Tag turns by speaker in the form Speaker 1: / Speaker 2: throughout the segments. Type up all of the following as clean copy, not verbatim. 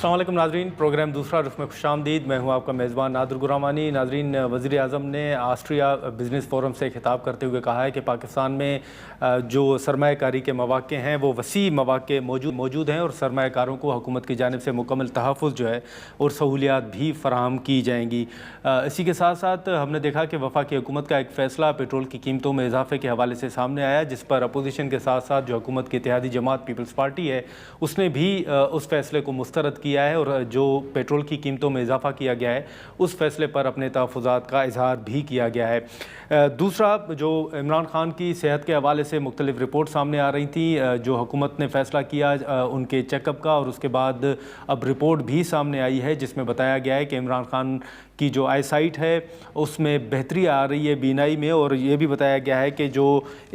Speaker 1: अस्सलाम वालेकुम नाज़रीन, प्रोग्राम दूसरा रुख में खुशामदीद। मैं हूं आपका मेज़बान नादिर गुरामानी। नाज़रीन, वज़ीर आज़म ने ऑस्ट्रिया बिज़नेस फोरम से खिताब करते हुए कहा है कि पाकिस्तान में जो सरमायाकारी के मौक़े हैं वो वसी मौक़े मौजूद हैं और सरमायाकारों को हुकूमत की जानिब से मुकम्मल तहफ़्फ़ुज़ जो है और सहूलियात भी फ़राहम की जाएंगी। इसी के साथ साथ हमने देखा कि वफाकी हुकूमत का एक फ़ैसला पेट्रोल की कीमतों में इजाफे के हवाले से सामने आया, जिस पर अपोजिशन के साथ साथ जो हुकूमत की इत्तेहादी जमात पीपल्स पार्टी है उसने भी उस फैसले को मुस्तरद किया है और जो पेट्रोल की कीमतों में इजाफा किया गया है उस फैसले पर अपने तहफ़्फ़ुज़ात का इजहार भी किया गया है। दूसरा, जो इमरान खान की सेहत के हवाले से मुख्तलिफ रिपोर्ट सामने आ रही थी, जो हुकूमत ने फ़ैसला किया उनके चेकअप का, और उसके बाद अब रिपोर्ट भी सामने आई है जिसमें बताया गया है कि इमरान खान की जो आई साइट है उसमें बेहतरी आ रही है बीनाई में, और ये भी बताया गया है कि जो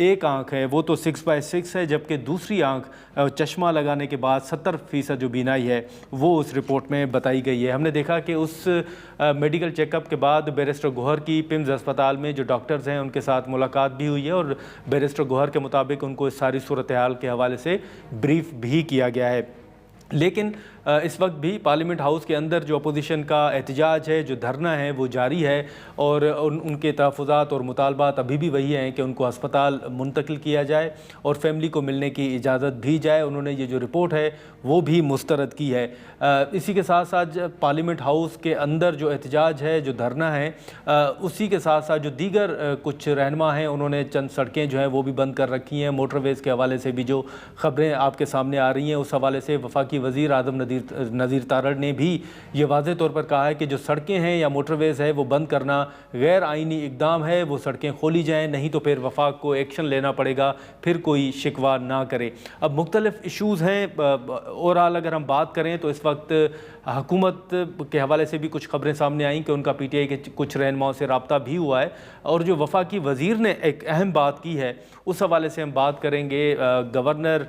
Speaker 1: एक आंख है वो तो 6/6 है, जबकि दूसरी आंख चश्मा लगाने के बाद 70% जो बीनाई है वो उस रिपोर्ट में बताई गई है। हमने देखा कि उस मेडिकल चेकअप के बाद बैरिस्टर गौहर की पिम्स अस्पताल में जो डॉक्टर्स हैं उनके साथ मुलाकात भी हुई है और बैरिस्टर गौहर के मुताबिक उनको इस सारी सूरत हाल के हवाले से ब्रीफ भी किया गया है। लेकिन इस वक्त भी पार्लियामेंट हाउस के अंदर जो अपोजिशन का एहतजाज है, जो धरना है, वो जारी है और उनके तहफ़्फ़ुज़ात और मुतालबात अभी भी वही हैं कि उनको अस्पताल मुंतकिल किया जाए और फैमिली को मिलने की इजाज़त भी जाए। उन्होंने ये जो रिपोर्ट है वो भी मुस्तरद की है। इसी के साथ साथ पार्लियामेंट हाउस के अंदर जो एहतजाज है, जो धरना है, उसी के साथ साथ जो दीगर कुछ रहनुमा हैं उन्होंने चंद सड़कें जो हैं वो भी बंद कर रखी हैं। मोटरवेज़ के हवाले से भी जो ख़बरें आपके सामने आ रही हैं उस हवाले से वफाकी वज़ीर आज़म नज़ीर तारड़ ने भी ये वाज़े तौर पर कहा है कि जो सड़कें हैं या मोटरवेज़ है वो बंद करना गैर आइनी इक़दाम है, वो सड़कें खोली जाएँ, नहीं तो फिर वफाक को एक्शन लेना पड़ेगा, फिर कोई शिकवा ना करे। अब मुख्तलिफ इशूज़ हैं। ओवरऑल अगर हम बात करें तो इस वक्त हुकूमत के हवाले से भी कुछ खबरें सामने आई कि उनका PTI के कुछ रहनुमाओं से रब्ता भी हुआ है, और जो वफाकी वज़ीर ने एक अहम बात की है उस हवाले से हम बात करेंगे। गवर्नर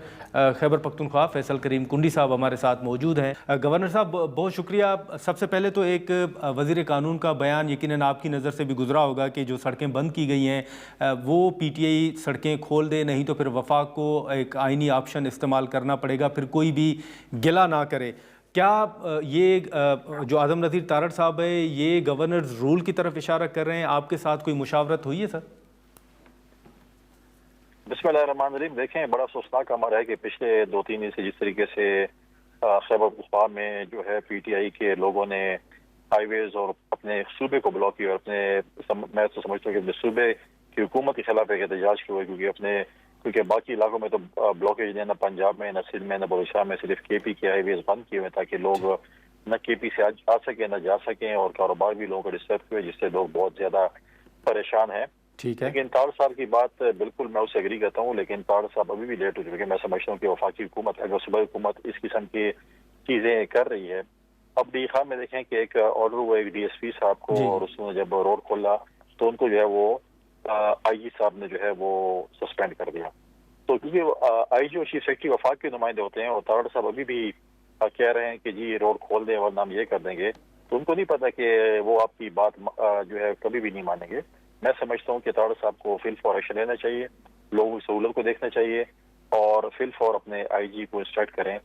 Speaker 1: खैबर पख्तूनख्वा फैसल करीम कुंडी साहब हमारे साथ मौजूद हैं। गवर्नर साहब, बहुत शुक्रिया। सबसे पहले तो एक वज़ीर कानून का बयान यकीनन आपकी नज़र से भी गुजरा होगा कि जो सड़कें बंद की गई हैं वो PTI सड़कें खोल दे, नहीं तो फिर वफाक को एक आइनी ऑप्शन इस्तेमाल करना पड़ेगा, फिर कोई भी गिला ना करे। क्या ये जो आज़म नज़ीर तारड़ साहब है ये गवर्नर्स रूल की तरफ इशारा कर रहे हैं? आपके साथ कोई मुशावरत हुई है सर?
Speaker 2: बिस्मिल्लाहिर्रहमानिर्रहीम। देखें, बड़ा अफसोसनाक हमारा है कि पिछले 2-3 दिन से जिस तरीके से खैबर पख्तूनख्वा में जो है PTI के लोगों ने हाईवेज और अपने सूबे को ब्लॉक किया, और मैं तो समझता हूँ कि अपने सूबे की हुकूमत के खिलाफ एक एहतजाज किया, क्योंकि बाकी इलाकों में तो ब्लॉकेज नहीं, न पंजाब में, न सिंध में, न बलूचिस्तान में, सिर्फ KP के हाईवेज बंद किए हुए ताकि लोग न KP से आ सकें न जा सकें, और कारोबार भी लोगों को डिस्टर्ब हुए, जिससे लोग बहुत ज्यादा परेशान हैं।
Speaker 1: ठीक है।
Speaker 2: लेकिन तारड़ साहब की बात बिल्कुल मैं उससे एग्री करता हूँ, लेकिन तारड़ साहब अभी भी लेट हो चुके हैं। मैं समझता हूँ कि वफाकी हुकूमत, अगर सूबाई हुकूमत इस किस्म की चीजें कर रही है, अब डीखा में देखें कि एक ऑर्डर हुआ एक DSP साहब को, और उसने जब रोड खोला तो उनको जो है वो IG साहब ने जो है वो सस्पेंड कर दिया। तो क्योंकि IG और चीफ सेक्रेटरी वफाक के नुमाइंदे होते हैं, और तारड़ साहब अभी भी कह रहे हैं कि जी रोड खोल दें वरना हम ये कर देंगे, तो उनको नहीं पता कि वो आपकी बात जो है कभी भी नहीं मानेंगे। मैं समझता हूँ कि तारड़ साहब को फिल फॉर एक्शन लेना चाहिए, लोगों की सहूलत को देखना चाहिए, और फिल फॉर अपने IG को इंस्ट्रक्ट करें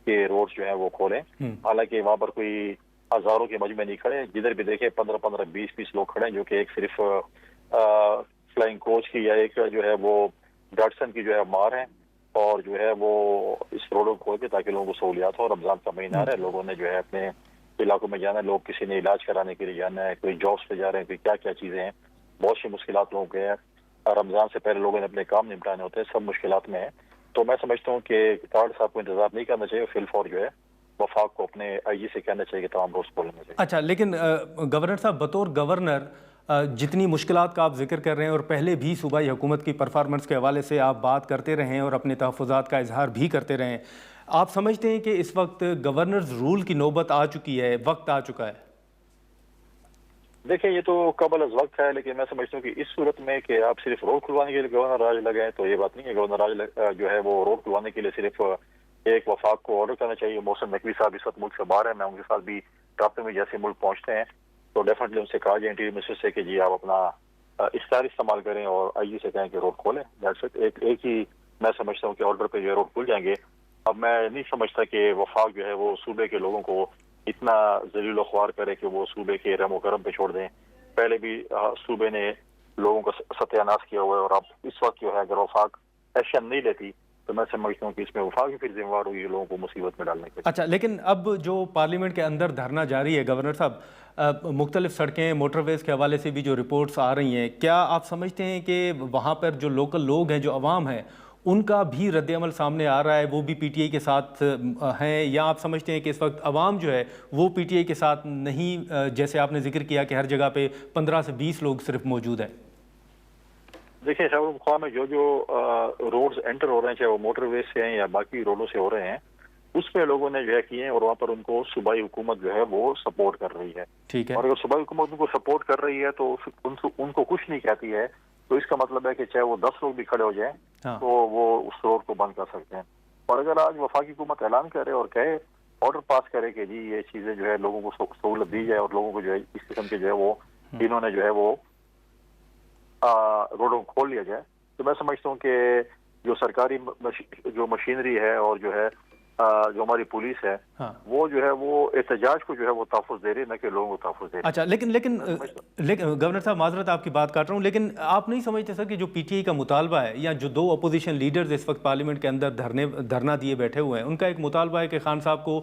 Speaker 2: कि रोड जो है वो खोलें। हालांकि वहां पर कोई हजारों के मजमे नहीं खड़े, जिधर भी देखे 15-15, 20-20 लोग खड़े हैं, जो कि एक सिर्फ फ्लाइंग कोच की या एक जो है वो डॉटसन की जो है मार है, और जो है वो इस रोड को खोल के ताकि लोगों को सहूलियात हो। रमजान का महीना आ रहा है, लोगों ने जो है अपने इलाकों में जाना है, लोग किसी ने इलाज कराने के लिए जाना है, कोई जॉब्स पे जा रहे हैं, कोई क्या क्या चीजें हैं, बहुत सी मुश्किलात लोगों के हैं। रमजान से पहले लोगों ने अपने काम निपटाने होते हैं, सब मुश्किलात में है। तो मैं समझता हूँ कि तारड़ साहब को इंतजार नहीं करना चाहिए, फिल फॉर जो है वफाक को अपने IG से कहना चाहिए कि तमाम रोज खोलने चाहिए।
Speaker 1: अच्छा, लेकिन गवर्नर साहब, बतौर गवर्नर जितनी मुश्किलात का आप जिक्र कर रहे हैं और पहले भी सूबाई हुकूमत की परफॉर्मेंस के हवाले से आप बात करते रहे हैं और अपने तहफ़्फ़ुज़ात का इजहार भी करते रहे हैं, आप समझते हैं कि इस वक्त गवर्नर्स रूल की नौबत आ चुकी है, वक्त आ चुका है?
Speaker 2: देखिए, ये तो कबल अज़ वक्त है, लेकिन मैं समझता हूँ कि इस सूरत में कि आप सिर्फ रोड खुलवाने के लिए गवर्नर राज लगाए तो ये बात नहीं है। गवर्नर राज जो है वो रोड खुलवाने के लिए सिर्फ एक वफाक को ऑर्डर करना चाहिए। मोहसिन नकवी साहब इस वक्त मुल्क से बाहर है, मैं उनके साथ भी राब्ते में जैसे मुल्क पहुंचते हैं तो डेफिनेटली उनसे कहा जाए इंटीरियर मिनिस्टर से कि जी आप अपना इख्तियार इस्तेमाल करें और IG से कहें कि रोड खोलें। That's it. एक ही मैं समझता हूँ कि ऑर्डर पे जो है रोड खुल जाएंगे। اب میں نہیں سمجھتا کہ وفاق جو ہے وہ صوبے کے لوگوں کو اتنا ذلیل و خوار کرے کہ وہ صوبے کے رحم و کرم پہ چھوڑ دیں. پہلے بھی صوبے نے لوگوں کا ستیہ ناش کیا ہوا ہے، اور اب اس وقت جو ہے اگر وفاق ایکشن نہیں لیتی تو میں سمجھتا ہوں کہ اس میں وفاق ہی پھر ذمہ وار ہوگی لوگوں کو مصیبت میں ڈالنے کے.
Speaker 1: اچھا، لیکن اب جو پارلیمنٹ کے اندر دھرنا جاری ہے گورنر صاحب، مختلف سڑکیں موٹر ویز کے حوالے سے بھی جو رپورٹس آ رہی ہیں، کیا آپ سمجھتے ہیں کہ وہاں پر جو لوکل لوگ ہیں، جو عوام ہیں، ان کا بھی رد عمل سامنے آ رہا ہے، وہ بھی پی ٹی آئی کے ساتھ ہیں، یا آپ سمجھتے ہیں کہ اس وقت عوام جو ہے وہ پی ٹی آئی کے ساتھ نہیں، جیسے آپ نے ذکر کیا کہ ہر جگہ پہ 15 سے 20 لوگ صرف موجود ہیں؟
Speaker 2: دیکھیں خیبر پختونخوا میں جو روڈز انٹر ہو رہے ہیں، چاہے وہ موٹر ویز سے ہیں یا باقی روڈوں سے ہو رہے ہیں، اس میں لوگوں نے جو ہے کیے ہیں، اور وہاں پر ان کو صوبائی حکومت جو ہے وہ سپورٹ کر رہی ہے.
Speaker 1: ٹھیک ہے.
Speaker 2: اور اگر صوبائی حکومت ان کو سپورٹ کر رہی ہے تو ان کو کچھ نہیں کہتی ہے، تو اس کا مطلب ہے کہ چاہے وہ 10 لوگ بھی کھڑے ہو جائیں تو وہ اس روڈ کو بند کر سکتے ہیں. اور اگر آج وفاقی حکومت اعلان کرے اور کہے، آرڈر پاس کرے کہ جی یہ چیزیں جو ہے لوگوں کو سہولت دی جائے، اور لوگوں کو جو ہے اس قسم کے جو ہے وہ انہوں نے جو ہے وہ روڈوں کو کھول لیا جائے، تو میں سمجھتا ہوں کہ جو سرکاری جو مشینری ہے اور جو ہے جو ہماری پولیس ہے، وہ جو ہے وہ احتجاج کو جو ہے وہ تحفظ دے رہی ہے، نہ کہ لوگوں کو تحفظ دے رہی ہے.
Speaker 1: اچھا، لیکن گورنر صاحب معذرت آپ کی بات کاٹ رہا ہوں، لیکن آپ نہیں سمجھتے سر کہ جو پی ٹی آئی کا مطالبہ ہے، یا جو 2 اپوزیشن لیڈرز اس وقت پارلیمنٹ کے اندر دھرنا دیے بیٹھے ہوئے ہیں، ان کا ایک مطالبہ ہے کہ خان صاحب کو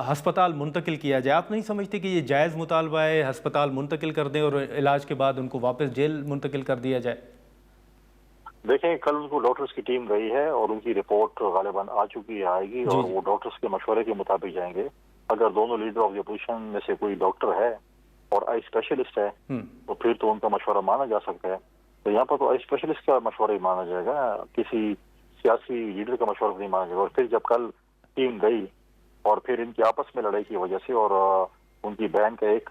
Speaker 1: ہسپتال منتقل کیا جائے، آپ نہیں سمجھتے کہ یہ جائز مطالبہ ہے، ہسپتال منتقل کر دیں اور علاج کے بعد ان کو واپس جیل منتقل کر دیا جائے؟
Speaker 2: دیکھیں کل ان کو ڈاکٹرز کی ٹیم گئی ہے اور ان کی رپورٹ غالباً آ چکی آئے گی، اور وہ ڈاکٹرز کے مشورے کے مطابق جائیں گے. اگر دونوں لیڈر آف دی اپوزیشن میں سے کوئی ڈاکٹر ہے اور آئی اسپیشلسٹ ہے تو پھر تو ان کا مشورہ مانا جا سکتا ہے. تو یہاں پر تو آئی اسپیشلسٹ کا مشورہ ہی مانا جائے گا، کسی سیاسی لیڈر کا مشورہ نہیں مانا جائے گا. اور پھر جب کل ٹیم گئی اور پھر ان کی آپس میں لڑائی کی وجہ سے، اور ان کی بہن کا ایک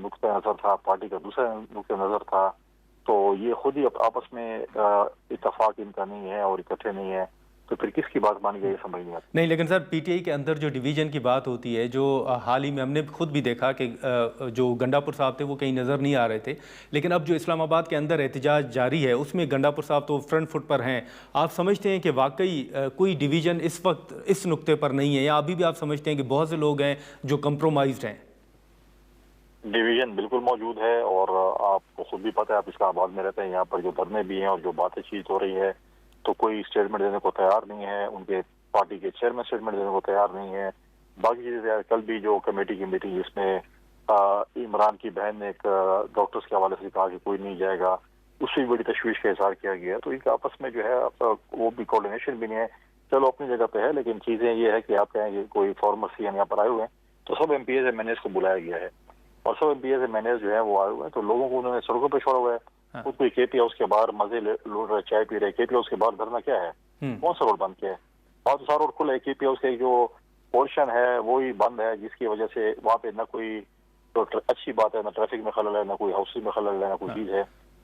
Speaker 2: نقطۂ نظر تھا، پارٹی کا دوسرا نقطۂ نظر تھا، تو یہ خود ہی آپس میں اتفاق ان کا نہیں ہے اور اکٹھے نہیں ہے، تو پھر کس کی بات مانی گئی سمجھ نہیں آتی.
Speaker 1: نہیں، لیکن سر پی ٹی آئی کے اندر جو ڈویژن کی بات ہوتی ہے، جو حال ہی میں ہم نے خود بھی دیکھا کہ جو گنڈا پور صاحب تھے وہ کہیں نظر نہیں آ رہے تھے، لیکن اب جو اسلام آباد کے اندر احتجاج جاری ہے اس میں گنڈا پور صاحب تو فرنٹ فٹ پر ہیں. آپ سمجھتے ہیں کہ واقعی کوئی ڈویژن اس وقت اس نقطے پر نہیں ہے، یا ابھی بھی آپ سمجھتے ہیں کہ بہت سے لوگ ہیں جو کمپرومائزڈ ہیں؟
Speaker 2: ڈویژن بالکل موجود ہے، اور آپ کو خود بھی پتہ ہے، آپ اسلام آباد میں رہتے ہیں، یہاں پر جو دھرنے بھی ہیں اور جو باتیں چیت ہو رہی ہے تو کوئی اسٹیٹمنٹ دینے کو تیار نہیں ہے. ان کے پارٹی کے چیئرمین اسٹیٹمنٹ دینے کو تیار نہیں ہے. باقی چیزیں کل بھی جو کمیٹی کی میٹنگ جس میں عمران کی بہن نے ایک ڈاکٹرز کے حوالے سے کہا کہ کوئی نہیں جائے گا، اس سے بھی بڑی تشویش کا اظہار کیا گیا. تو ان کے آپس میں جو ہے وہ بھی کوارڈینیشن بھی نہیں ہے. چلو اپنی جگہ پہ ہے، لیکن چیزیں یہ ہے کہ آپ کہیں کہ کوئی فارمر سی یہاں پر آئے ہوئے ہیں تو سب M P As M N As کو بلایا گیا ہے، اور سب M P As M N As جو ہے وہ آئے ہوئے ہیں، تو لوگوں کو انہوں نے سڑکوں پہ چھوڑا ہوا ہے. خود کوئی کے پی ہاؤس کے باہر مزے لوٹ رہے، چائے پی رہے. کے پی ہاؤس کے باہر دھرنا کیا ہے؟ کون سا روڈ بند کیا ہے؟ اور تو سارا روڈ کھلا ہے. کے پی ہاؤس کا جو پورشن ہے وہی بند ہے، جس کی وجہ سے وہاں پہ نہ کوئی تو اچھی بات ہے، نہ ٹریفک میں خلل ہے، نہ کوئی ہاؤسنگ میں خلل ہے، نہ کوئی چیز ہے.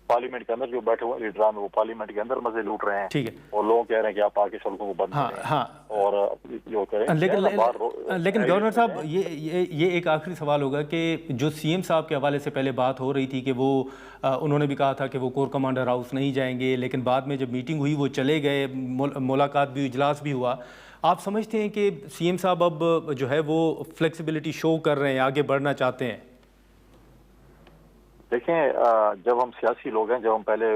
Speaker 2: پارلیمنٹ کے اندر جو بیٹھے ہوئے لیڈران وہ پارلیمنٹ کے اندر مزے لوٹ رہے ہیں، اور لوگ کہہ رہے ہیں کہ آپ آ کے سڑکوں کو بند کریں اور جو کریں.
Speaker 1: لیکن گورنر صاحب یہ ایک آخری سوال ہوگا کہ جو سی ایم صاحب کے حوالے سے پہلے بات ہو رہی تھی کہ وہ انہوں نے بھی کہا تھا کہ وہ کور کمانڈر ہاؤس نہیں جائیں گے، لیکن بعد میں جب میٹنگ ہوئی وہ چلے گئے، ملاقات بھی، اجلاس بھی ہوا. آپ سمجھتے ہیں کہ سی ایم صاحب اب جو ہے وہ فلیکسیبلٹی شو کر رہے ہیں، آگے بڑھنا چاہتے ہیں؟
Speaker 2: دیکھیں جب ہم سیاسی لوگ ہیں، جب ہم پہلے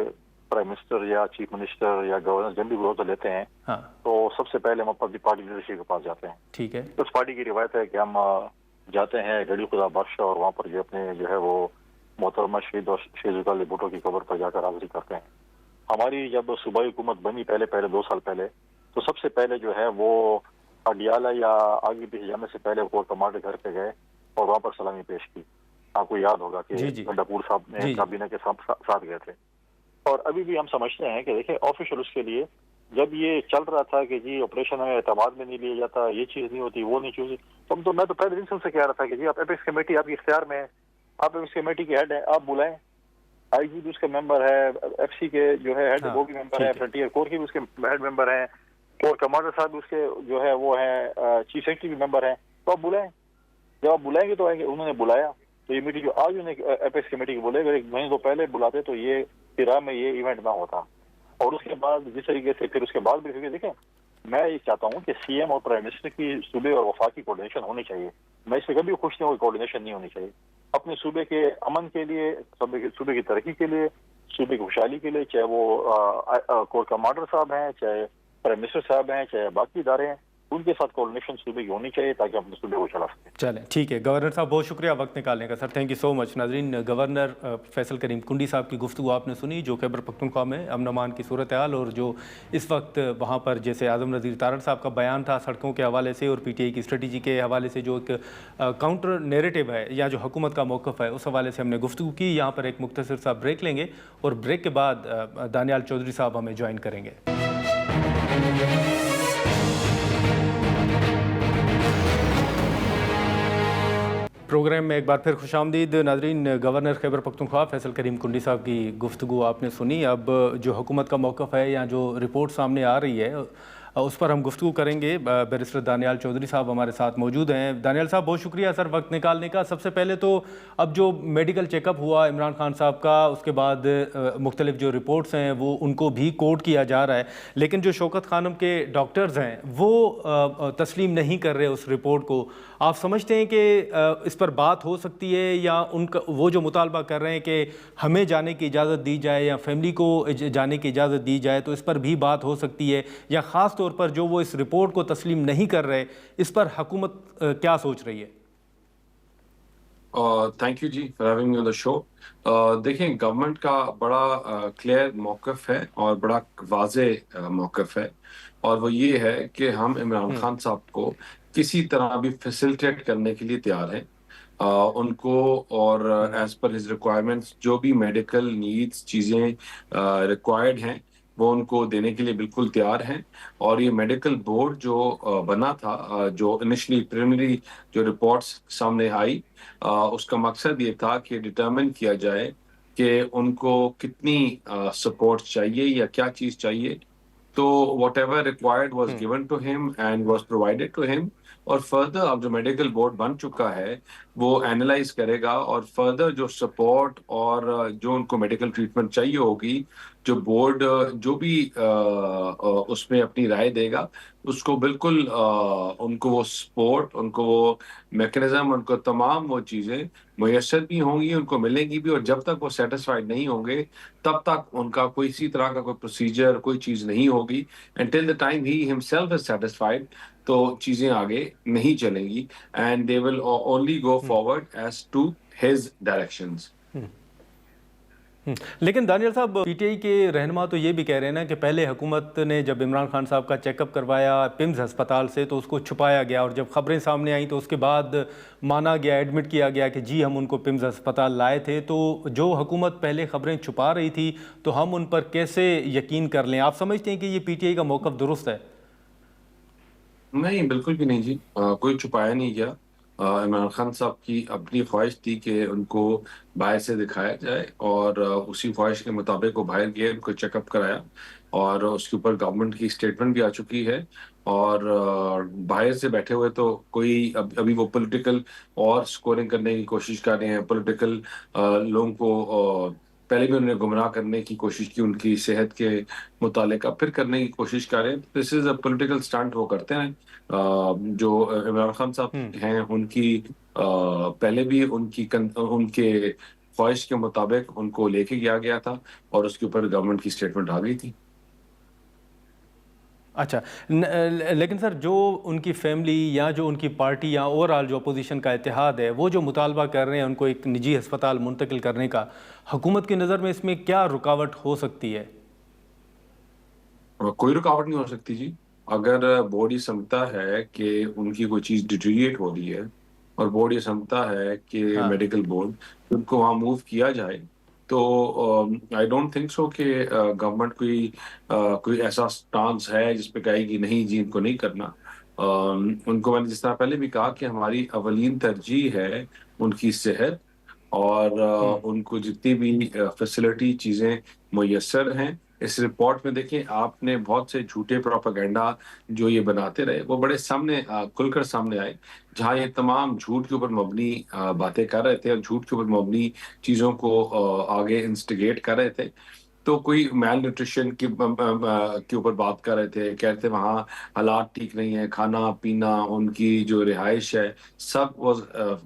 Speaker 2: پرائم منسٹر یا چیف منسٹر یا گورنر جنرل بھی عہدہ لیتے ہیں تو سب سے پہلے ہم اپنی پارٹی لیڈرشپ کے پاس جاتے ہیں.
Speaker 1: ٹھیک ہے.
Speaker 2: اس پارٹی کی روایت ہے کہ ہم جاتے ہیں گڑی خدا بخش، اور وہاں پر جو اپنے جو ہے وہ محترمہ شہید اور شہید علی بھٹو کی قبر پر جا کر حاضری کرتے ہیں. ہماری جب صوبائی حکومت بنی پہلے 2 سال پہلے، تو سب سے پہلے جو ہے وہ اڈیالہ یا آگے پیچھے جانے سے پہلے کور کمانڈر گھر پہ گئے اور وہاں پر سلامی پیش کی. آپ کو یاد ہوگا کہ گنڈا پور صاحب نے کابینہ کے ساتھ گئے تھے. اور ابھی بھی ہم سمجھتے ہیں کہ دیکھیں آفیشل اس کے لیے جب یہ چل رہا تھا کہ جی آپریشن میں اعتماد میں نہیں لیا جاتا، یہ چیز نہیں ہوتی، وہ نہیں چیز، تو میں تو پہلے دن سے کہہ رہا تھا کہ جی آپ ایپیکس کمیٹی آپ کی اختیار میں ہے، آپ ایپیکس کمیٹی کے ہیڈ ہیں، آپ بلائیں. آئی جی بھی اس کا ممبر ہے، ایف سی کے جو ہے ہیڈ وہ بھی ممبر ہے، فرنٹیئر کور کے بھی اس کے ہیڈ ممبر ہیں، اور کمانڈر صاحب بھی اس کے جو ہے وہ ہیں چیف سیکرٹری بھی ممبر ہیں. تو آپ بلائیں، جب آپ بلائیں گے تو آئیں گے. انہوں نے بلایا تو یہ میٹنگ جو آج انہیں ایپیکس کمیٹی کی بولے، اگر 1 مہینے تو پہلے بلاتے تو یہ پھر میں یہ ایونٹ نہ ہوتا. اور اس کے بعد جس طریقے سے پھر اس کے بعد بھی دیکھیں मैं ये चाहता हूँ कि सीएम और प्राइम मिनिस्टर की सूबे और वफाकी कोऑर्डिनेशन होनी चाहिए। मैं इससे कभी खुश नहीं हूँ, कोऑर्डिनेशन नहीं होनी चाहिए। अपने सूबे के अमन के लिए, सूबे की तरक्की के लिए, सूबे की खुशहाली के लिए, चाहे वो कोर कमांडर साहब हैं, चाहे प्राइम मिनिस्टर साहब हैं, चाहे बाकी इदारे हैं, उनके साथ कोऑर्डिनेशन सूबे की होनी चाहिए ताकि हम अपने सूबे को चला सकें।
Speaker 1: चलें, ठीक है गवर्नर साहब, बहुत शुक्रिया वक्त निकालने का sir, thank you so much. नाजरीन, गवर्नर फैसल करीम कुंडी साहब की गुफ्तगू आपने सुनी, जो खैबर पख्तूनख्वा में अमन अमान की सूरत हाल और जो इस वक्त वहाँ पर जैसे आज़म नज़ीर तारड़ साहब का बयान था सड़कों के हवाले से और पीटीआई की स्ट्रेटजी के हवाले से जो एक काउंटर नेरेटिव है या जो हुकूमत का मौक़िफ़ है, उस हवाले से हमने गुफ्तगू की। यहाँ पर एक मुख्तसर सा ब्रेक लेंगे और ब्रेक के बाद दानियाल चौधरी साहब हमें ज्वाइन करेंगे। प्रोग्राम में एक बार फिर खुशामदीद। नाजरीन, गवर्नर खैबर पख्तूनख्वा फैसल करीम कुंडी साहब की गुफ्तगू आपने सुनी। अब जो हुकूमत का मौक़िफ़ है या जो रिपोर्ट सामने आ रही है उस पर हम गुफ्तगू करेंगे। बैरिस्टर दानियाल चौधरी साहब हमारे साथ मौजूद हैं। दानियाल साहब, बहुत शुक्रिया सर वक्त निकालने का। सबसे पहले तो अब जो मेडिकल चेकअप हुआ इमरान खान साहब का, उसके बाद मुख्तलिफ जो रिपोर्ट्स हैं वो उनको भी कोट किया जा रहा है, लेकिन जो शौकत खानम के डॉक्टर्स हैं वो तस्लीम नहीं कर रहे उस रिपोर्ट को। आप समझते हैं कि इस पर बात हो सकती है या उनका वो जो मुतालबा कर रहे हैं कि हमें जाने की इजाज़त दी जाए या फैमिली को जाने की इजाज़त दी जाए, तो इस पर भी बात हो सकती है, या ख़ास तौर पर जो वो इस रिपोर्ट को तस्लीम नहीं कर रहे, इस पर हुकूमत क्या सोच रही है?
Speaker 3: Thank you ji for having me on the show. देखें, गवर्नमेंट का बड़ा क्लियर मौक़िफ़ है और बड़ा वाज़ेह मौक़िफ़ है, और वो ये है कि हम इमरान खान साहब को किसी तरह भी फैसिलिटेट करने के लिए तैयार हैं। उनको और एज पर हिज रिक्वायरमेंट्स जो भी मेडिकल नीड्स चीज़ें रिक्वायर्ड हैं वो उनको देने के लिए बिल्कुल तैयार हैं। और ये मेडिकल बोर्ड जो बना था, जो इनिशियली प्रिलिमिनरी जो रिपोर्ट्स सामने आई, उसका मकसद ये था कि डिटरमिन किया जाए कि उनको कितनी सपोर्ट चाहिए या क्या चीज़ चाहिए। तो whatever required was given to him and was provided to him। और फर्दर अब जो मेडिकल बोर्ड बन चुका है वो एनालाइज करेगा और फर्दर जो सपोर्ट और जो उनको मेडिकल ट्रीटमेंट चाहिए होगी, जो बोर्ड जो भी उसमें अपनी राय देगा, उसको बिल्कुल उनको वो सपोर्ट, उनको वो मैकेनिज्म, उनको तमाम वो चीज़ें मुयस्सर भी होंगी, उनको मिलेंगी भी। और जब तक वो सेटिस्फाइड नहीं होंगे तब तक उनका कोई इसी तरह का कोई प्रोसीजर, कोई चीज़ नहीं होगी। until the time he himself is satisfied, तो चीज़ें आगे नहीं चलेंगी, and they will only go forward as to his directions।
Speaker 1: लेकिन दानियल साहब, पीटीआई के रहनुमा तो ये भी कह रहे हैं ना कि पहले हुकूमत ने जब इमरान खान साहब का चेकअप करवाया पिम्स हस्पताल से तो उसको छुपाया गया, और जब खबरें सामने आई तो उसके बाद माना गया, एडमिट किया गया कि जी हम उनको पिम्स हस्पताल लाए थे। तो जो हुकूमत पहले खबरें छुपा रही थी तो हम उन पर कैसे यकीन कर लें? आप समझते हैं कि ये पीटीआई का मौक़िफ़ दुरुस्त है?
Speaker 3: नहीं, बिल्कुल भी नहीं जी। कोई छुपाया नहीं गया। इमरान खान साहब की अपनी ख्वाहिश थी कि उनको बाहर से दिखाया जाए, और उसी ख्वाहिश के मुताबिक वो बाहर गए, उनको चेकअप कराया, और उसके ऊपर गवर्नमेंट की स्टेटमेंट भी आ चुकी है। और बाहर से बैठे हुए तो कोई अभी वो पॉलिटिकल और स्कोरिंग करने की कोशिश कर रहे हैं, पॉलिटिकल लोगों को पहले भी उन्हें गुमराह करने की कोशिश की उनकी सेहत के मुतालिक, अब फिर करने की कोशिश कर रहे हैं। This is a political stunt वो करते हैं। जो इमरान खान साहब हैं उनकी पहले भी उनके ख्वाहिश के मुताबिक उनको लेके गया था और उसके ऊपर गवर्नमेंट की स्टेटमेंट आ गई थी।
Speaker 1: अच्छा, लेकिन सर जो उनकी फैमिली या जो उनकी पार्टी या ओवरऑल जो अपोजिशन का इत्तेहाद है वो जो मुतालबा कर रहे हैं उनको एक निजी अस्पताल मुंतकिल करने का, हुकूमत की नज़र में इसमें क्या रुकावट हो सकती है?
Speaker 3: कोई रुकावट नहीं हो सकती जी। अगर बोर्ड ये समझता है कि उनकी कोई चीज़ डिटीरिएट हो रही है और बोर्ड ये समझता है कि मेडिकल बोर्ड उनको वहाँ मूव किया जाए, तो आई डोंट थिंक सो कि गवर्नमेंट कोई ऐसा स्टांस है जिस पे कहेगी नहीं जी इनको नहीं करना। उनको मैंने जिस तरह पहले भी कहा कि हमारी अवलीन तरजीह है उनकी सेहत, और उनको जितनी भी फैसिलिटी चीज़ें मुयस्सर हैं। इस रिपोर्ट में देखें, आपने बहुत से झूठे प्रोपेगेंडा जो ये बनाते रहे वो बड़े सामने खुलकर सामने आए, जहां ये तमाम झूठ के ऊपर मबनी बातें कर रहे थे और झूठ के ऊपर मबनी चीज़ों को आगे इंस्टिगेट कर रहे थे। تو کوئی میل نیوٹریشن کے اوپر بات کر رہے تھے، کہہ رہے تھے وہاں حالات ٹھیک نہیں ہے، کھانا پینا، ان کی جو رہائش ہے، سب was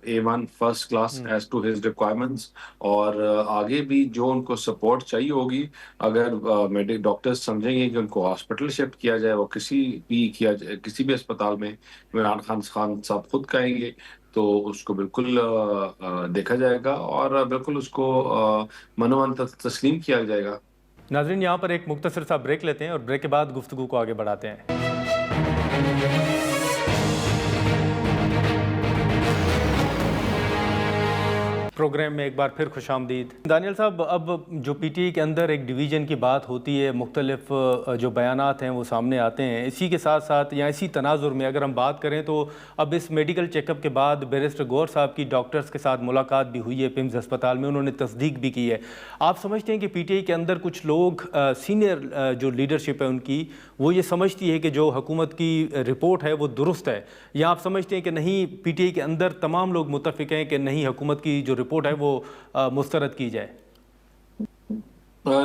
Speaker 3: A1 first class as to his requirements. اور آگے بھی جو ان کو سپورٹ چاہیے ہوگی، اگر ڈاکٹرز سمجھیں گے کہ ان کو ہاسپٹل شفٹ کیا جائے، وہ کسی بھی اسپتال میں عمران خان صاحب خود کہیں گے، تو اس کو بالکل دیکھا جائے گا اور بالکل اس کو منوان تسلیم کیا جائے گا.
Speaker 1: ناظرین یہاں پر ایک مختصر سا بریک لیتے ہیں اور بریک کے بعد گفتگو کو آگے بڑھاتے ہیں. پروگرام میں ایک بار پھر خوش آمدید. دانیال صاحب، اب جو پی ٹی آئی کے اندر ایک ڈویژن کی بات ہوتی ہے، مختلف جو بیانات ہیں وہ سامنے آتے ہیں، اسی کے ساتھ ساتھ یا اسی تناظر میں اگر ہم بات کریں تو اب اس میڈیکل چیک اپ کے بعد بیرسٹر گور صاحب کی ڈاکٹرز کے ساتھ ملاقات بھی ہوئی ہے پمز ہسپتال میں، انہوں نے تصدیق بھی کی ہے. آپ سمجھتے ہیں کہ پی ٹی آئی کے اندر کچھ لوگ سینئر جو لیڈرشپ ہے ان کی، وہ یہ سمجھتی ہے کہ جو حکومت کی رپورٹ ہے وہ درست ہے، یا آپ سمجھتے ہیں کہ نہیں، پی ٹی آئی کے اندر تمام لوگ متفق ہیں کہ نہیں، حکومت کی جو رپورٹ ہے وہ مسترد کی جائے؟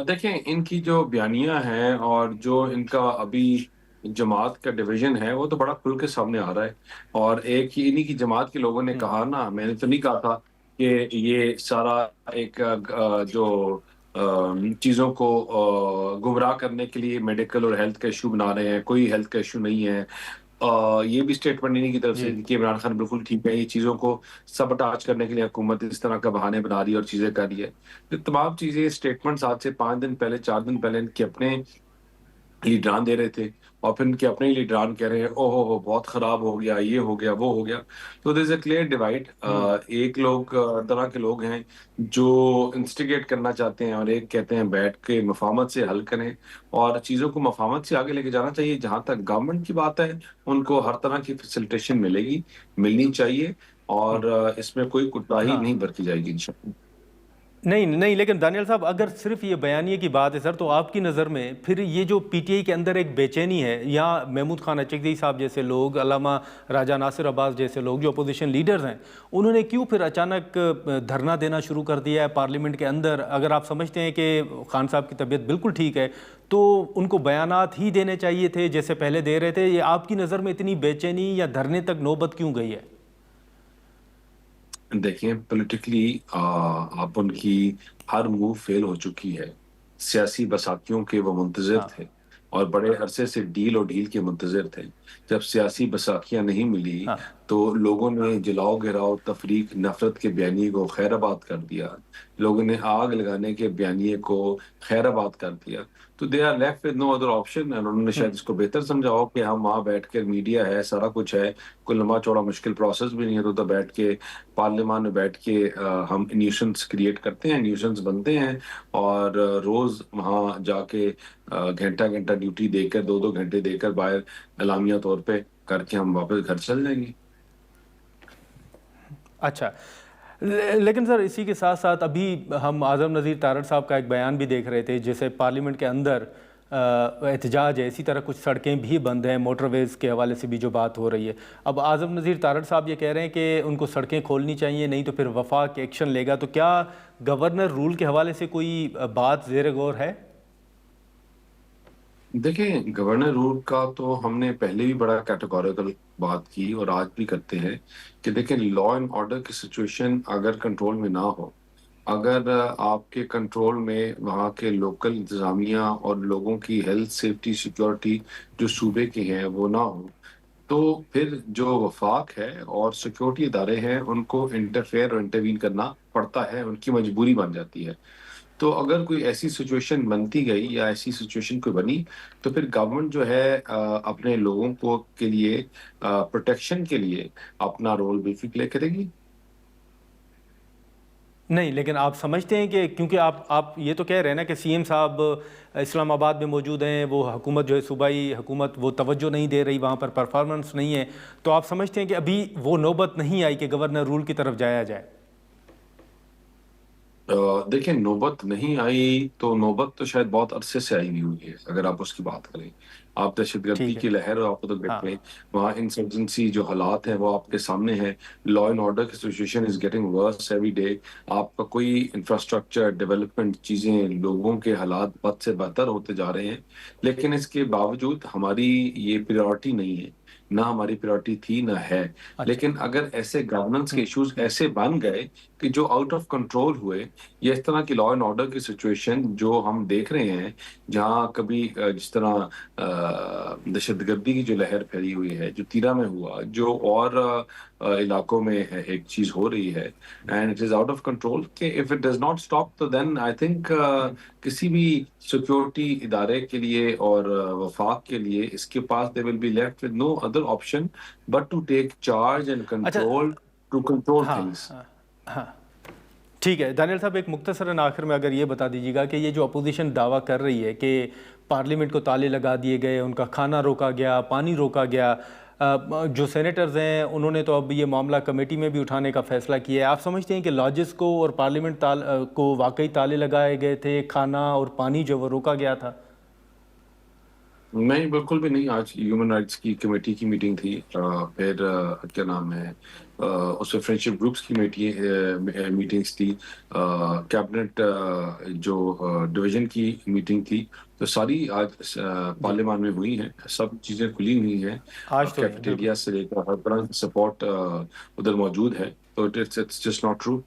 Speaker 3: دیکھیں، ان کی جو بیانیہ ہیں اور جو ان کا ابھی جماعت کا ڈویژن ہے، وہ تو بڑا کھل کے سامنے آ رہا ہے. اور ایک ہی انہی کی جماعت کے لوگوں نے کہا نا، میں نے تو نہیں کہا تھا کہ یہ سارا ایک جو چیزوں کو گمراہ کرنے کے لیے میڈیکل اور ہیلتھ کا ایشو بنا رہے ہیں. کوئی ہیلتھ کا ایشو نہیں ہے. یہ بھی اسٹیٹمنٹ انہی کی طرف سے کہ عمران خان بالکل ٹھیک ہے، یہ چیزوں کو سبٹاج کرنے کے لیے حکومت اس طرح کا بہانے بنا رہی ہے اور چیزیں کر رہی ہے. یہ تمام چیزیں، اسٹیٹمنٹس آج سے 5 دن پہلے، 4 دن پہلے ان کے اپنے لیڈران دے رہے تھے، اور پھر ان کے اپنے ہی لیڈران کہہ رہے ہیں او ہو بہت خراب ہو گیا، یہ ہو گیا، وہ ہو گیا. تو دیر از اے کلیئر ڈیوائڈ. ایک طرح کے لوگ ہیں جو انسٹیگیٹ کرنا چاہتے ہیں، اور ایک کہتے ہیں بیٹھ کے مفاہمت سے حل کریں، اور چیزوں کو مفاہمت سے آگے لے کے جانا چاہیے. جہاں تک گورنمنٹ کی بات ہے، ان کو ہر طرح کی فیسلٹیشن ملنی چاہیے، اور اس میں کوئی کوتاہی
Speaker 1: ہاں،
Speaker 3: نہیں برتی جائے گی انشاءاللہ.
Speaker 1: نہیں، لیکن دانیال صاحب، اگر صرف یہ بیانیے کی بات ہے سر، تو آپ کی نظر میں پھر یہ جو پی ٹی آئی کے اندر ایک بے چینی ہے، یا محمود خان اچکزئی صاحب جیسے لوگ، علامہ راجہ ناصر عباس جیسے لوگ جو اپوزیشن لیڈرز ہیں، انہوں نے کیوں پھر اچانک دھرنا دینا شروع کر دیا ہے پارلیمنٹ کے اندر؟ اگر آپ سمجھتے ہیں کہ خان صاحب کی طبیعت بالکل ٹھیک ہے، تو ان کو بیانات ہی دینے چاہیے تھے جیسے پہلے دے رہے تھے. یہ آپ کی نظر میں اتنی بے چینی یا دھرنے تک نوبت کیوں گئی ہے؟
Speaker 3: دیکھیں، پولیٹیکلی آپ ان کی ہر موو فیل ہو چکی ہے. سیاسی بساتیوں کے وہ منتظر تھے، اور بڑے عرصے سے ڈیل کے منتظر تھے. جب سیاسی بساتیاں نہیں ملی تو لوگوں نے جلاؤ گراؤ، تفریق، نفرت کے بیانیے کو خیر آباد کر دیا. لوگوں نے آگ لگانے کے بیانیے کو خیر آباد کر دیا. تو they are left with no other option. انہوں نے شاید اس کو بہتر سمجھا ہو کہ ہم وہاں بیٹھ کے، میڈیا ہے، سارا کچھ ہے، کوئی لمبا چوڑا مشکل پروسیس بھی نہیں ہے، تو بیٹھ کے پارلیمان میں بیٹھ کے ہم نیوشنس کریٹ کرتے ہیں، نیوشنس بنتے ہیں، اور روز وہاں جا کے گھنٹہ ڈیوٹی دے کر، 2 گھنٹے دے کر باہر اعلامیہ طور پہ کر کے ہم واپس گھر چل جائیں گے.
Speaker 1: اچھا، لیکن سر اسی کے ساتھ ساتھ ابھی ہم اعظم نذیر تارڑ صاحب کا ایک بیان بھی دیکھ رہے تھے، جیسے پارلیمنٹ کے اندر احتجاج ہے، اسی طرح کچھ سڑکیں بھی بند ہیں، موٹر ویز کے حوالے سے بھی جو بات ہو رہی ہے. اب اعظم نذیر تارڑ صاحب یہ کہہ رہے ہیں کہ ان کو سڑکیں کھولنی چاہیے، نہیں تو پھر وفاق ایکشن لے گا. تو کیا گورنر رول کے حوالے سے کوئی بات زیر غور ہے؟
Speaker 3: دیکھیں، گورنر رول کا تو ہم نے پہلے بھی بڑا کیٹیگوریکل بات کی، اور آج بھی کرتے ہیں کہ دیکھیں، لا اینڈ آرڈر کی سچویشن اگر کنٹرول میں نہ ہو، اگر آپ کے کنٹرول میں وہاں کے لوکل انتظامیہ اور لوگوں کی ہیلتھ، سیفٹی، سیکیورٹی جو صوبے کی ہیں وہ نہ ہو، تو پھر جو وفاق ہے اور سیکیورٹی ادارے ہیں، ان کو انٹرفیئر اور انٹروین کرنا پڑتا ہے، ان کی مجبوری بن جاتی ہے. تو اگر کوئی ایسی سچویشن بنتی گئی یا ایسی سچویشن کوئی بنی، تو پھر گورنمنٹ جو ہے اپنے لوگوں کو کے لیے پروٹیکشن کے لیے اپنا رول بالکل پلے کرے گی.
Speaker 1: نہیں، لیکن آپ سمجھتے ہیں کہ کیونکہ آپ یہ تو کہہ رہے ہیں نا کہ سی ایم صاحب اسلام آباد میں موجود ہیں، وہ حکومت جو ہے صوبائی حکومت وہ توجہ نہیں دے رہی، وہاں پر پرفارمنس نہیں ہے، تو آپ سمجھتے ہیں کہ ابھی وہ نوبت نہیں آئی کہ گورنر رول کی طرف جایا جائے؟
Speaker 3: देखिए, नौबत नहीं आई तो नौबत तो शायद बहुत अरसे से आई हुई हुई है, अगर आप उसकी बात करें। आप दहशतगर्दी
Speaker 1: ठीक है।
Speaker 3: की लहर आप उधर देख
Speaker 1: हाँ।
Speaker 3: लें, वहाँ इंसर्जेंसी जो हालात हैं वो आपके सामने हैं। लॉ एंड ऑर्डर की situation is getting worse every day. आपका कोई इंफ्रास्ट्रक्चर, डेवलपमेंट चीज़ें, लोगों के हालात बद से बदतर होते जा रहे हैं। लेकिन इसके बावजूद हमारी ये प्रायोरिटी नहीं है, ना हमारी प्रायोरिटी थी, ना है।
Speaker 1: अच्छा।
Speaker 3: लेकिन अगर ऐसे गवर्नेंस के इश्यूज़
Speaker 1: हुँ।
Speaker 3: ऐसे बन गए कि जो आउट ऑफ कंट्रोल हुए, ये इस तरह की लॉ एंड ऑर्डर की सिचुएशन जो हम देख रहे हैं, जहाँ कभी जिस तरह दहशतगर्दी की जो लहर फैली हुई है, जो तीरा में हुआ, जो और इलाकों में है, एक चीज़ हो रही है, and it is out of control कि if it does not stop तो देन आई थिंक
Speaker 1: हुँ।
Speaker 3: किसी भी सिक्योरिटी इदारे के लिए और वफाक के लिए इसके पास they will be left with no other option but to take charge and
Speaker 1: अच्छा।
Speaker 3: कंट्रोल टू कंट्रोल
Speaker 1: हाँ,
Speaker 3: थिंग्स।
Speaker 1: हाँ, हाँ। ठीक है, दानियल साहब, एक मुख्तसरन आखिर में अगर ये बता दीजिएगा कि ये जो अपोजिशन दावा कर रही है कि पार्लियामेंट को ताले लगा दिए गए, उनका खाना रोका गया, पानी रोका गया, जो सेनेटर्स हैं उन्होंने तो अब ये मामला कमेटी में भी उठाने का फैसला किया है। आप समझते हैं कि लॉजिस को और पार्लियामेंट को वाकई ताले लगाए गए थे, खाना और पानी जो वो रोका गया था?
Speaker 3: नहीं, बिल्कुल भी नहीं। आज ह्यूमन राइट्स की कमेटी की मीटिंग थी। फिर क्या नाम है, उसमें फ्रेंडशिप ग्रुप्स की मीटिंग्स थी। कैबिनेट जो डिवीजन की मीटिंग थी। तो सारी आज
Speaker 1: जी,
Speaker 3: पार्लियामान में हुई हैं, सब चीज़ें खुली हुई हैं।
Speaker 1: आज तो हुई हैं, बिल्कुल।
Speaker 3: कैफेटेरिया से लेकर हर तरह की सपोर्ट उधर मौजूद है। तो इट्स जस्ट नॉट ट्रू।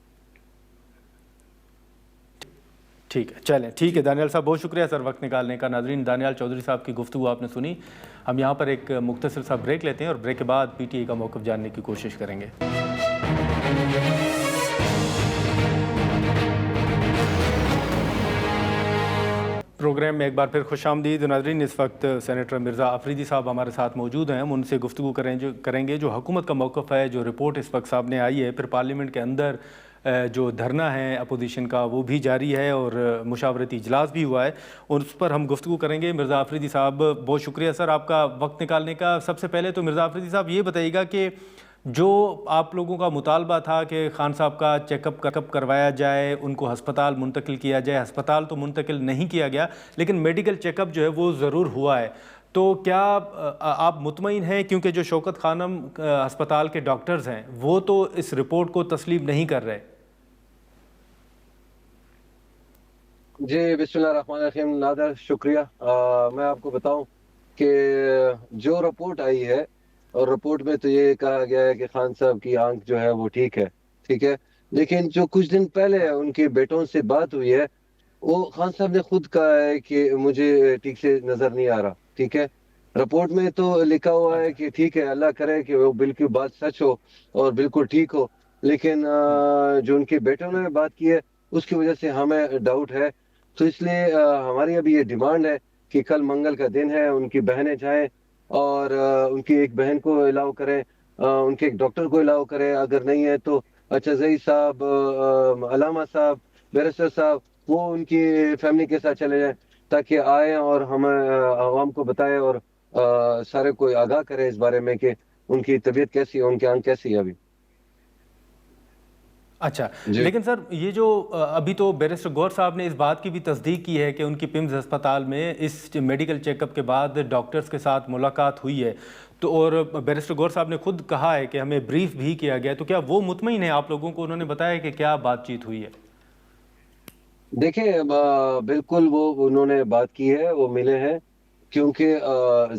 Speaker 1: ठीक है, चलें, ठीक है दानियाल साहब, बहुत शुक्रिया सर वक्त निकालने का। नाजरीन, दानियाल चौधरी साहब की गुफ्तगू आपने सुनी। हम यहाँ पर एक मुख्तसर सा ब्रेक लेते हैं और ब्रेक के बाद पीटीआई का मौक़िफ़ जानने की कोशिश करेंगे। प्रोग्राम में एक बार फिर खुशामदीद। नाज़रीन, इस वक्त सेनेटर मिर्ज़ा अफरीदी साहब हमारे साथ मौजूद हैं। हम उनसे गुफ्तगू करेंगे जो हुकूमत का मौक़िफ़ है, जो रिपोर्ट इस वक्त सामने आई है, फिर पार्लियामेंट के अंदर जो धरना है अपोजिशन का वो भी जारी है और मुशावरती इजलास भी हुआ है, उस पर हम गुफ्तगू करेंगे। मिर्ज़ा अफरीदी साहब, बहुत शुक्रिया सर आपका वक्त निकालने का। सबसे पहले तो मिर्ज़ा अफरीदी साहब ये बताइएगा कि जो आप लोगों का मुतालबा था कि खान साहब का चेकअप करवाया जाए, उनको हस्पताल मुंतकिल किया जाए, हस्पताल तो मुंतकिल नहीं किया गया लेकिन मेडिकल चेकअप जो है वो ज़रूर हुआ है, तो क्या आप मुतमईन हैं? क्योंकि जो शौकत खानम हस्पताल के डॉक्टर्स हैं वो तो इस रिपोर्ट को तस्लीम नहीं कर रहे।
Speaker 4: जी, बिस्मिल्लाहिर्रहमानिर्रहीम। नादर, शुक्रिया। मैं आपको बताऊं कि जो रिपोर्ट आई है, और रिपोर्ट में तो ये कहा गया है कि खान साहब की आंख जो है वो ठीक है। लेकिन जो कुछ दिन पहले उनके बेटों से बात हुई है, वो खान साहब ने खुद कहा है कि मुझे ठीक से नजर नहीं आ रहा। ठीक है, रिपोर्ट में तो लिखा हुआ है
Speaker 1: अच्छा।
Speaker 4: कि ठीक है, अल्लाह करे कि वो बिल्कुल बात सच हो और बिल्कुल ठीक हो। लेकिन जो उनके बेटों ने बात की है उसकी वजह से हमें डाउट है। तो इसलिए हमारी अभी ये डिमांड है कि कल मंगल का दिन है, उनकी बहनें जाएं और उनकी एक बहन को अलाउ करें, उनके एक डॉक्टर को अलाउ करें। अगर नहीं है तो अच्छा जई साहब, अलामा साहब, बैरिस्टर साहब, वो उनकी फैमिली के साथ चले जाएं ताकि आए और हम आवाम को बताएं और सारे को आगाह करें इस बारे में कि उनकी तबीयत कैसी है, उनकी आंख कैसी है अभी।
Speaker 1: अच्छा,
Speaker 4: जी।
Speaker 1: लेकिन सर ये जो अभी तो बैरिस्टर गौर साहब ने इस बात की भी तस्दीक की है कि उनकी पिम्स अस्पताल में इस मेडिकल चेकअप के बाद डॉक्टर्स के साथ मुलाकात हुई है, तो और बैरिस्टर गौर साहब ने खुद कहा है कि हमें ब्रीफ भी किया गया, तो क्या वो मुतमईन है आप लोगों को? उन्होंने बताया कि क्या बातचीत हुई है?
Speaker 4: देखिए, बिल्कुल वो उन्होंने बात की है, वो मिले हैं, क्योंकि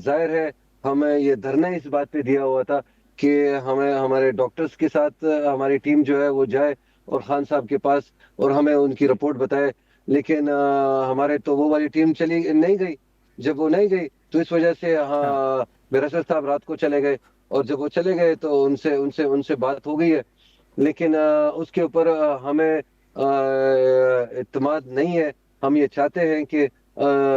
Speaker 4: जाहिर है हमें ये धरना इस बात पे दिया हुआ था कि हमें हमारे डॉक्टर्स के साथ हमारी टीम जो है वो जाए और खान साहब के पास और हमें उनकी रिपोर्ट बताए। लेकिन हमारे तो वो वाली टीम चली नहीं गई। जब वो नहीं गई तो इस वजह से
Speaker 1: हाँ।
Speaker 4: हाँ, बैरिस्टर साहब रात को चले गए, और जब वो चले गए तो उनसे उनसे उनसे बात हो गई है। लेकिन उसके ऊपर हमें इत्मीनान नहीं है। हम ये चाहते हैं कि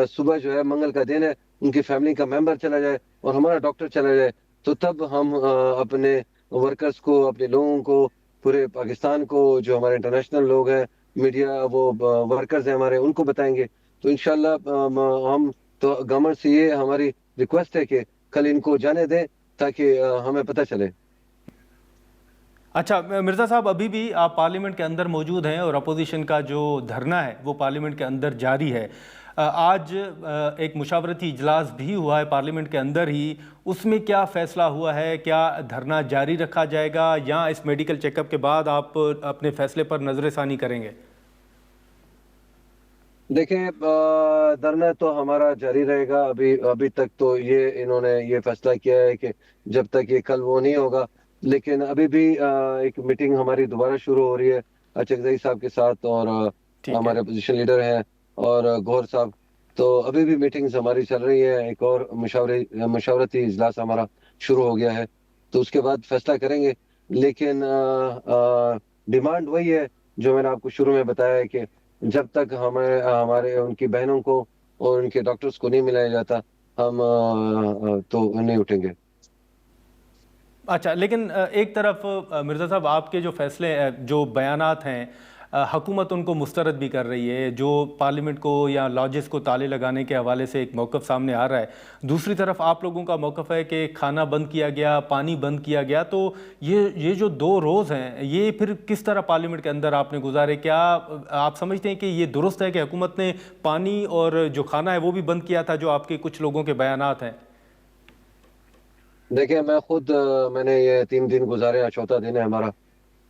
Speaker 4: सुबह जो है मंगल का दिन है, उनकी फैमिली का मेंबर चला जाए और हमारा डॉक्टर चला जाए, तो तब हम अपने वर्कर्स को, अपने लोगों को, पूरे पाकिस्तान को, जो हमारे इंटरनेशनल लोग हैं, मीडिया वो वर्कर्स हैं हमारे, उनको बताएंगे। तो इंशाल्लाह हम तो गवर्नमेंट से ये हमारी रिक्वेस्ट है कि कल इनको जाने दें ताकि हमें पता चले।
Speaker 1: अच्छा मिर्ज़ा साहब, अभी भी आप पार्लियामेंट के अंदर मौजूद हैं और अपोजिशन का जो धरना है वो पार्लियामेंट के अंदर जारी है। आज एक मुशावरती इजलास भी हुआ है पार्लियामेंट के अंदर ही, उसमें क्या फ़ैसला हुआ है? क्या धरना जारी रखा जाएगा या इस मेडिकल चेकअप के बाद आप अपने फ़ैसले पर नज़रसानी करेंगे?
Speaker 4: देखिए, धरना तो हमारा जारी रहेगा। अभी तक तो ये इन्होंने ये फैसला किया है कि जब तक ये कल वो नहीं होगा, लेकिन अभी भी एक मीटिंग हमारी दोबारा शुरू हो रही है अचकजई साहब के साथ, और हमारे अपोजिशन लीडर हैं और गौहर साहब। तो अभी भी मीटिंग्स हमारी चल रही है। एक और मुशावरती इजलास हमारा शुरू हो गया है, तो उसके बाद फैसला करेंगे। लेकिन डिमांड वही है जो मैंने आपको शुरू में बताया है कि जब तक हमारे उनकी बहनों को और उनके डॉक्टर्स को नहीं मिलाया जाता, हम तो नहीं उठेंगे।
Speaker 1: अच्छा, लेकिन एक तरफ मिर्ज़ा साहब, आपके जो फैसले जो बयानात हैं, हुकूमत उनको मुस्तरद भी कर रही है, जो पार्लियामेंट को या लॉजेस को ताले लगाने के हवाले से एक मौक़िफ़ सामने आ रहा है। दूसरी तरफ आप लोगों का मौक़िफ़ है कि खाना बंद किया गया, पानी बंद किया गया। तो ये जो 2 रोज़ हैं, ये फिर किस तरह पार्लियामेंट के अंदर आपने गुजारे? क्या आप समझते हैं कि ये दुरुस्त है कि हुकूमत ने पानी और जो खाना है वो भी बंद किया था, जो आपके कुछ लोगों के बयानात हैं?
Speaker 4: देखिए, मैंने ये 3 दिन गुजारे, आज चौथा दिन है हमारा।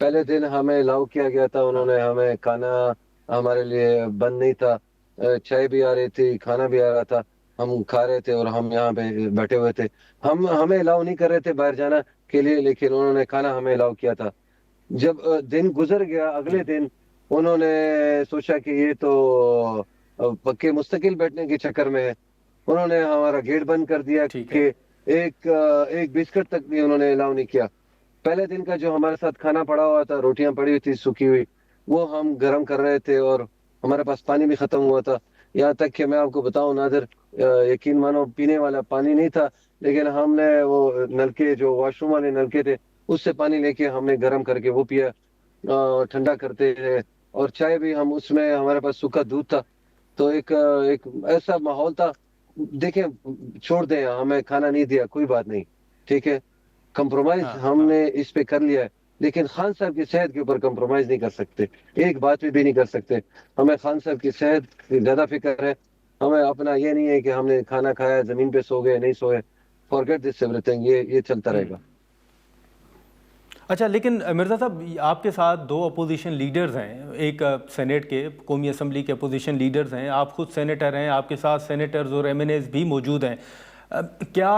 Speaker 4: पहले दिन हमें अलाउ किया गया था, उन्होंने हमें खाना हमारे लिए बंद नहीं था, चाय भी आ रही थी, खाना भी आ रहा था, हम खा रहे थे और हम यहाँ पे बैठे हुए थे। हमें अलाउ नहीं कर रहे थे बाहर जाना के लिए, लेकिन उन्होंने खाना हमें अलाउ किया था। जब दिन गुजर गया, अगले दिन उन्होंने सोचा कि ये तो पक्के मुस्तकिल बैठने के चक्कर में है। उन्होंने हमारा गेट बंद कर दिया कि एक बिस्किट तक भी उन्होंने अलाउ नहीं किया। पहले दिन का जो हमारे साथ खाना पड़ा हुआ था, रोटियां पड़ी हुई थी सूखी हुई, वो हम गर्म कर रहे थे और हमारे पास पानी भी खत्म हुआ था। यहाँ तक कि मैं आपको बताऊं नादिर, यकीन मानो पीने वाला पानी नहीं था, लेकिन हमने वो नलके, जो वॉशरूम वाले नलके थे, उससे पानी लेके हमने गर्म करके वो पिया, ठंडा करते थे। और चाय भी हम उसमें, हमारे पास सूखा दूध था। तो एक ऐसा माहौल था। देखें, छोड़ दें, हमें खाना नहीं दिया, कोई बात नहीं, ठीक है, कंप्रोमाइज हमने इस पे कर लिया है, लेकिन खान साहब की सेहत के ऊपर कंप्रोमाइज नहीं कर सकते, एक बात भी नहीं कर सकते। हमें खान साहब की सेहत की ज्यादा फिक्र है। हमें अपना ये नहीं है कि हमने खाना खाया, जमीन पे सो गए, नहीं सोए। फॉरगेट दिस एवरीथिंग, ये चलता रहेगा।
Speaker 1: अच्छा, लेकिन मिर्ज़ा साहब, आपके साथ 2 अपोजिशन लीडर्स हैं, एक सेनेट के कौमी असम्बली के अपोजिशन लीडर्स हैं, आप खुद सेनेटर हैं, आपके साथ सेनेटर्स और MNAs भी मौजूद हैं। क्या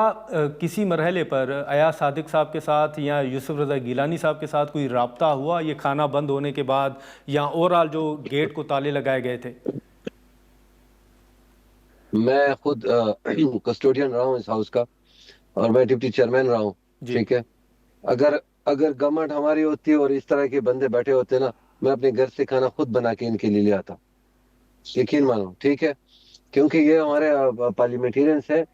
Speaker 1: किसी मरहले पर अयाज सादिक साहब के साथ या यूसुफ रज़ा गिलानी साहब के साथ कोई राब्ता हुआ ये खाना बंद होने के बाद, या ओवरऑल जो गेट को ताले लगाए गए थे?
Speaker 4: मैं खुद कस्टोडियन रहा हूँ इस हाउस का, और मैं डिप्टी चेयरमैन रहा हूँ, ठीक है। अगर गवर्नमेंट हमारी होती और इस तरह के बंदे बैठे होते ना, मैं अपने घर से खाना खुद बना के इनके लिए ले आता, यकीन मानो, ठीक है। क्योंकि ये हमारे पार्लियामेंटेरियंस है,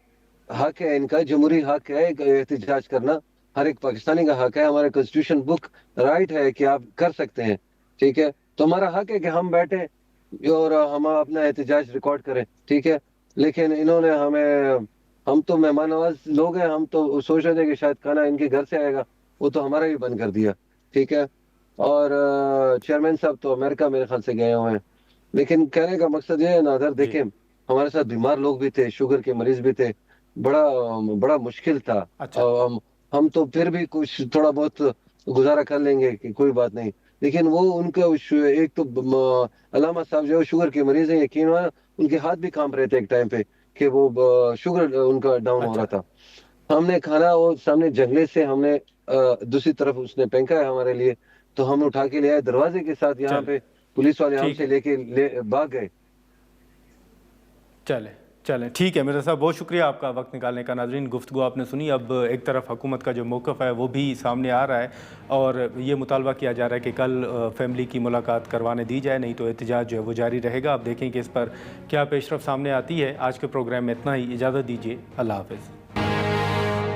Speaker 4: हक है इनका, जमहूरी हक है एहतजाज करना, हर एक पाकिस्तानी का हक है। हमारे कॉन्स्टिट्यूशन बुक राइट है कि आप कर सकते हैं, ठीक है। तो हमारा हक है कि हम बैठे और हम अपना एहतजाज रिकॉर्ड करें, ठीक है। लेकिन इन्होंने हम तो मेहमान नवाज लोग हैं, हम तो सोच रहे थे कि शायद खाना इनके घर से आएगा, वो तो हमारा भी बंद कर दिया, ठीक है। और चेयरमैन साहब तो अमेरिका मेरे ख्याल से गए हुए हैं। लेकिन कहने का मकसद ये है नादर, देखें, हमारे साथ बीमार लोग भी थे, शुगर के मरीज भी थे, बड़ा मुश्किल था।
Speaker 1: अच्छा।
Speaker 4: हम तो फिर भी कुछ थोड़ा बहुत गुजारा कर लेंगे कि कोई बात नहीं, लेकिन वो उनका एक तो अलामा साहब जो शुगर के मरीज हैं, यकीन मानो उनके हाथ भी कांप रहे थे एक टाइम पे कि वो शुगर उनका डाउन हो रहा था। हमने खाना वो सामने जंगले से हमने दूसरी तरफ उसने फेंका है हमारे लिए, तो हम उठा के ले आए दरवाजे के साथ, यहाँ पे पुलिस वाले हमसे लेके भाग गए।
Speaker 1: चलें, ठीक है मिर्ज़ा साहब, बहुत शुक्रिया आपका वक्त निकालने का। नाज़रीन, गुफ्तगू आपने सुनी। अब एक तरफ हुकूमत का जो मौक़िफ़ है वो भी सामने आ रहा है और ये मुतालबा किया जा रहा है कि कल फैमिली की मुलाकात करवाने दी जाए, नहीं तो एहतजाज जो है वो जारी रहेगा। अब देखें कि इस पर क्या पेशरफ़ सामने आती है। आज के प्रोग्राम में इतना ही, इजाज़त दीजिए, अल्लाह हाफ़िज़।